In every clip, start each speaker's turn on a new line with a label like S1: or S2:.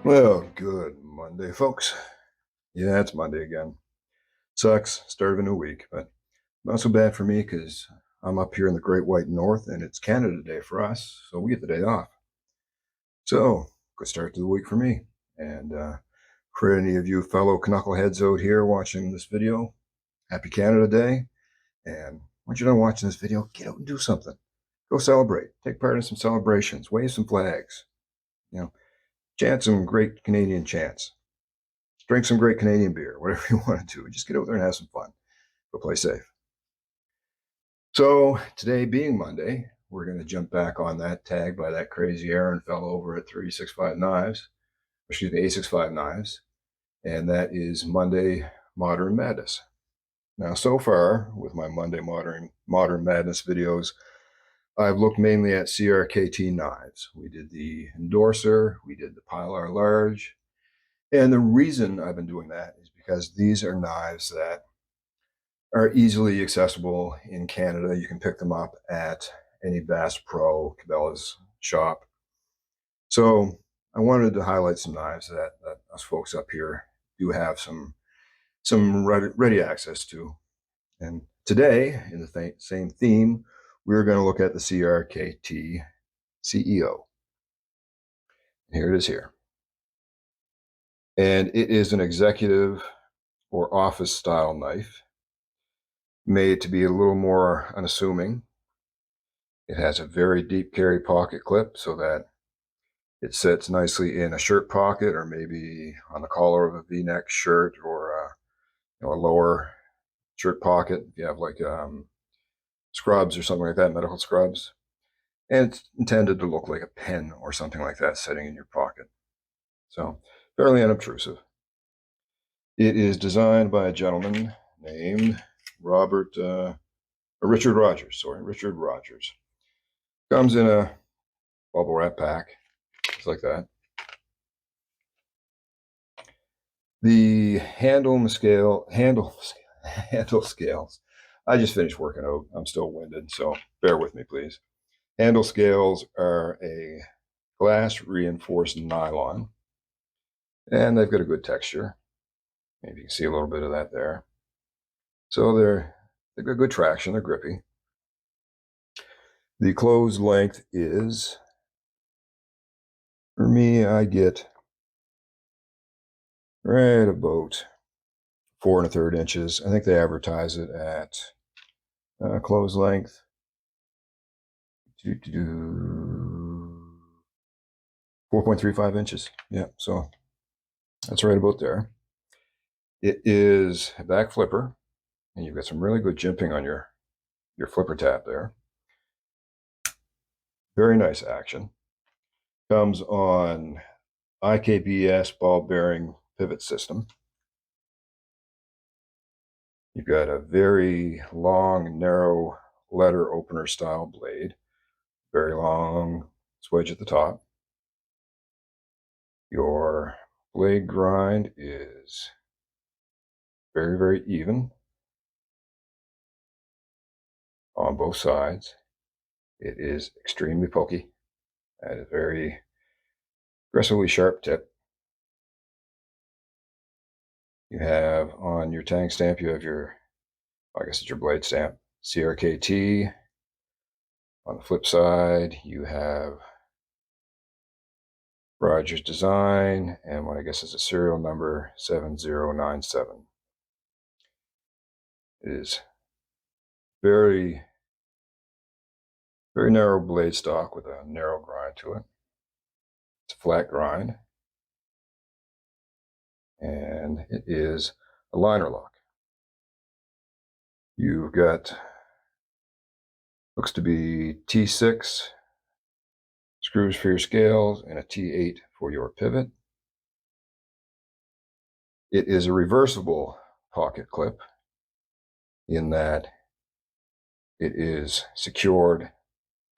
S1: Well, good Monday, folks. Yeah, it's Monday again. Sucks, start of a new week, but not so bad for me because I'm up here in the Great White North and it's Canada Day for us, so we get the day off. So, good start to the week for me. And for any of you fellow knuckleheads out here watching this video, happy Canada Day. And once you're done watching this video, get out and do something. Go celebrate. Take part in some celebrations. Wave some flags. Chant some great Canadian chants. Drink some great Canadian beer, whatever you want to do. Just get out there and have some fun. Go play safe. So today being Monday, we're going to jump back on that tag by that crazy Aaron fellow over at 365 Knives, excuse me, 865 Knives, and that is Monday Modern Madness. Now, so far with my Monday Modern Madness videos, I've looked mainly at CRKT knives. We did the Endorser, we did the Pilar Large, and the reason I've been doing that is because these are knives that are easily accessible in Canada. You can pick them up at any Bass Pro, Cabela's shop. So I wanted to highlight some knives that us folks up here do have some ready access to. And today, in the same theme, we're going to look at the CRKT CEO. Here it is here. And it is an executive or office style knife made to be a little more unassuming. It has a very deep carry pocket clip so that it sits nicely in a shirt pocket or maybe on the collar of a V-neck shirt or a lower shirt pocket if you have like scrubs or something like that, medical scrubs. And it's intended to look like a pen or something like that sitting in your pocket. So fairly unobtrusive. It is designed by a gentleman named Richard Rogers. Richard Rogers. Comes in a bubble wrap pack, just like that. The handle scales. I just finished working out. I'm still winded, so bear with me, please. Handle scales are a glass reinforced nylon, and they've got a good texture. Maybe you can see a little bit of that there. So they've got good traction. They're grippy. The closed length is, for me, I get right about 4 1/3 inches. I think they advertise it at closed length 4.35 inches. Yeah, so that's right about there. It is a back flipper, and you've got some really good jimping on your flipper tab there. Very nice action. Comes on IKBS ball bearing pivot system. You've got a very long, narrow letter opener style blade. Very long swedge at the top. Your blade grind is very, very even on both sides. It is extremely pokey at a very aggressively sharp tip. You have on your tang stamp, you have your, I guess it's your blade stamp, CRKT. On the flip side, you have Rogers Design, and what I guess is a serial number 7097. It is very, very narrow blade stock with a narrow grind to it. It's a flat grind, and it is a liner lock. You've got, looks to be T6 screws for your scales and a T8 for your pivot. It is a reversible pocket clip in that it is secured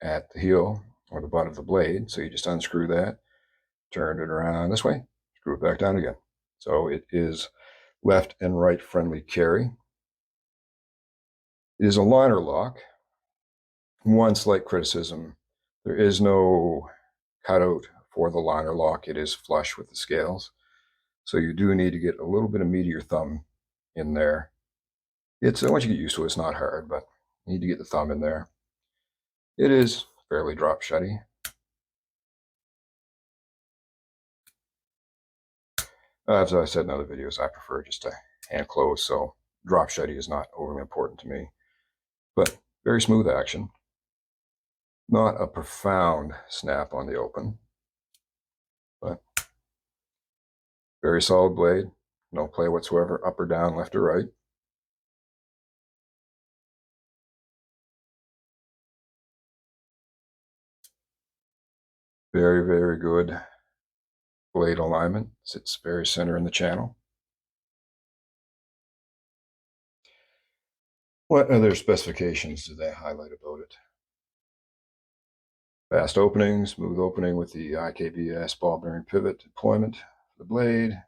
S1: at the heel or the butt of the blade. So you just unscrew that, turn it around this way, screw it back down again. So it is left and right friendly carry. It is a liner lock. One slight criticism, there is no cutout for the liner lock, it is flush with the scales. So you do need to get a little bit of meat of your thumb in there. Once you get used to it, it's not hard, but you need to get the thumb in there. It is fairly drop shutty. As I said in other videos, I prefer just to hand close, so drop shutty is not overly important to me. But very smooth action. Not a profound snap on the open, but very solid blade. No play whatsoever, up or down, left or right. Very, very good blade alignment. Sits very center in the channel. What other specifications do they highlight about it? Fast opening, smooth opening with the IKBS ball bearing pivot deployment for the blade.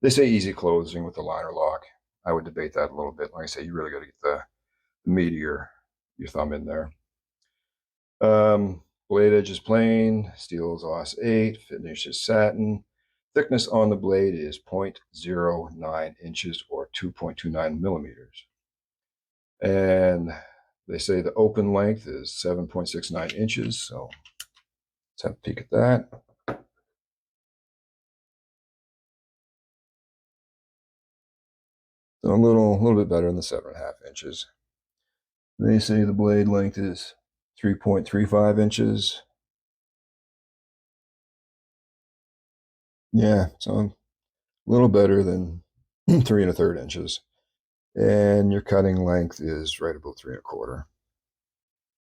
S1: They say easy closing with the liner lock. I would debate that a little bit. Like I say, you really got to get the meat of your thumb in there. Blade edge is plain, steel is OS8, finish is satin. Thickness on the blade is 0.09 inches or 2.29 millimeters. And they say the open length is 7.69 inches, so let's have a peek at that. So a little bit better than the 7.5 inches. They say the blade length is 3.35 inches. Yeah, so a little better than 3 1/3 inches. And your cutting length is right about 3 1/4.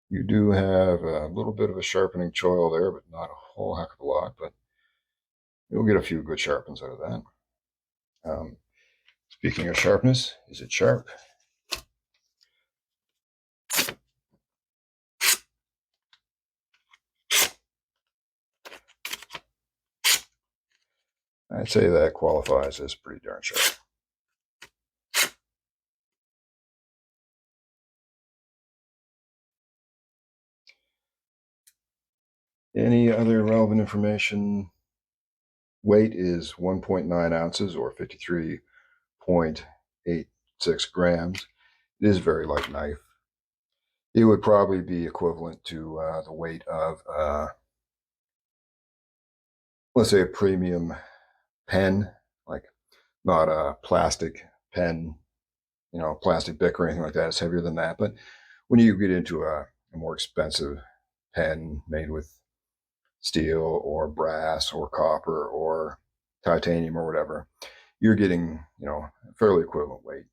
S1: You do have a little bit of a sharpening choil there, but not a whole heck of a lot, but you'll get a few good sharpens out of that. Speaking of sharpness, is it sharp? I'd say that qualifies as pretty darn sharp. Any other relevant information? Weight is 1.9 ounces or 53.86 grams. It is a very light knife. It would probably be equivalent to the weight of, let's say, a premium pen, like not a plastic pen, plastic Bic or anything like that. It's heavier than that. But when you get into a more expensive pen made with steel or brass or copper or titanium or whatever, you're getting, fairly equivalent weight.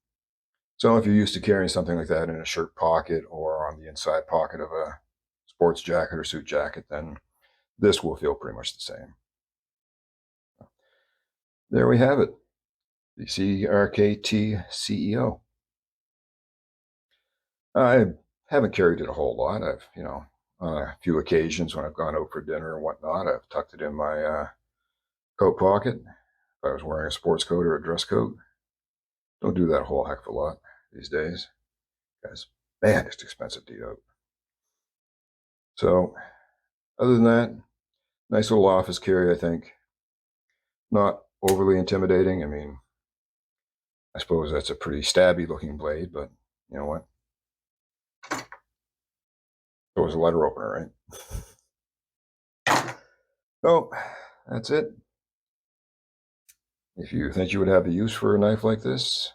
S1: So if you're used to carrying something like that in a shirt pocket or on the inside pocket of a sports jacket or suit jacket, then this will feel pretty much the same. There we have it. The CRKT CEO. I haven't carried it a whole lot. I've, on a few occasions when I've gone out for dinner and whatnot, I've tucked it in my coat pocket if I was wearing a sports coat or a dress coat. Don't do that a whole heck of a lot these days, because, man, it's expensive to eat out. So, other than that, nice little office carry, I think. Not overly intimidating. I mean, I suppose that's a pretty stabby looking blade, but you know what? So was a letter opener, right? So, that's it. If you think you would have a use for a knife like this,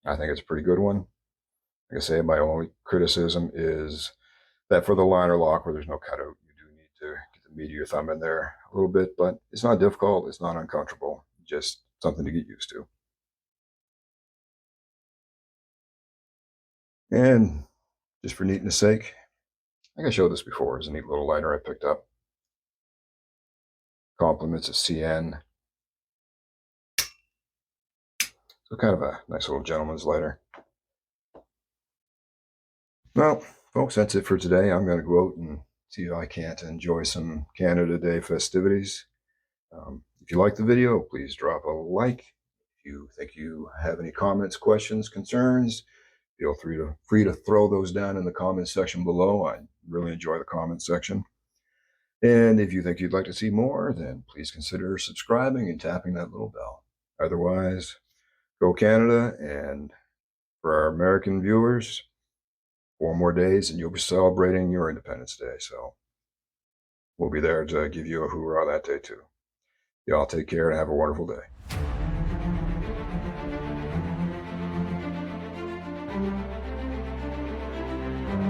S1: I think it's a pretty good one. Like I say, my only criticism is that for the liner lock where there's no cutout, you do need to get the meat of your thumb in there a little bit, but it's not difficult, it's not uncomfortable, just something to get used to. And just for neatness sake, I think I showed this before. It's a neat little lighter I picked up. Compliments of CN. So kind of a nice little gentleman's lighter. Well, folks, that's it for today. I'm going to go out and see if I can't enjoy some Canada Day festivities. If you like the video, please drop a like. If you think you have any comments, questions, concerns, feel free to throw those down in the comments section below. I really enjoy the comments section. And if you think you'd like to see more, then please consider subscribing and tapping that little bell. Otherwise, go Canada. And for our American viewers, 4 more days and you'll be celebrating your Independence Day. So we'll be there to give you a hoorah that day too. Y'all take care and have a wonderful day.